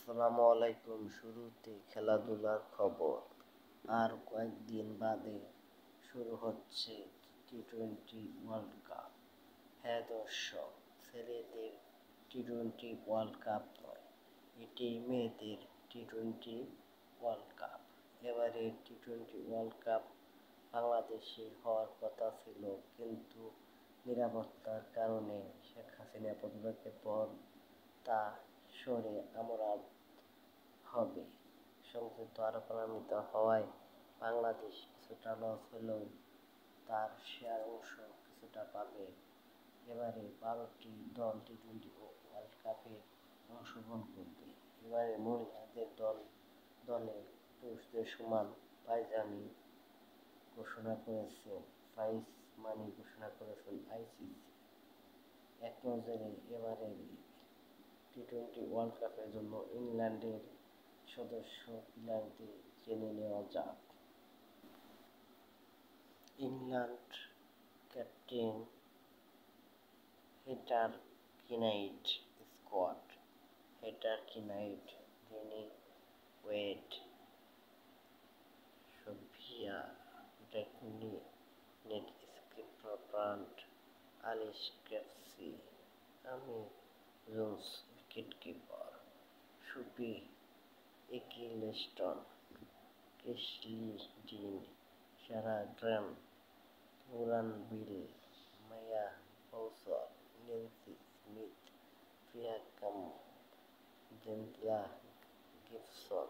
আসসালামু আলাইকুম। শুরুতে খেলাধুলার খবর। আর কয়েকদিন বাদে শুরু হচ্ছে টি-টোয়েন্টি ওয়ার্ল্ড কাপ। হ্যাঁ দর্শক, ছেলেদের টি-টোয়েন্টি ওয়ার্ল্ড কাপ নয়, এটি মেয়েদের টি-টোয়েন্টি ওয়ার্ল্ড কাপ। এবারে টি-টোয়েন্টি ওয়ার্ল্ড কাপ বাংলাদেশে হওয়ার কথা ছিল, কিন্তু নিরাপত্তার কারণে শেখ হাসিনা পদত্যাগের পর তা সরে আমরাত হবে। সংযুক্ত আরব আমিরাত হওয়ায় বাংলাদেশ কিছুটা লস হলেও তার শেয়ার অংশ কিছুটা পাবে। এবারে 12টি দল টি-টোয়েন্টি ওয়ার্ল্ড কাপে অংশগ্রহণ করবে। এবারে মহিলাদের দলে পুরুষদের সমান প্রাইজ মানি ঘোষণা করেছেন আইসিসি। এক নজরে এবারের টি-টোয়েন্টি ওয়ার্ল্ড কাপের জন্য ইংল্যান্ডের সদস্য প্লেয়ারদের জেনে নেওয়া যাক। ইংল্যান্ড ক্যাপ্টেন হেটার কিনাইট স্কট, Heather Knight, Danni Wyatt, Sophia নেট skipper Alice Capsey, Amy Jones wicketkeeper, Sophie Ecclestone, কেসলি ডিন, সারা ড্রেম, লোরান বিল, মায়া ফৌসর, ন্যান্সি স্মিথ, প্রিয়া কাম, জেন্টলা গিবসন,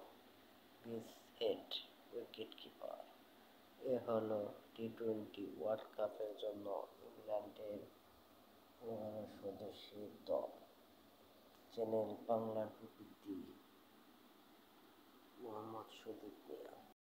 বিস হেড উইকেটকিপার। এ হলো টি-টোয়েন্টি ওয়ার্ল্ড কাপের জন্য ইংল্যান্ডের 11 সদস্যের দল। চ্যানেল বাংলার প্রতিনিধি মোহাম্মদ সুদীপ মিয়া।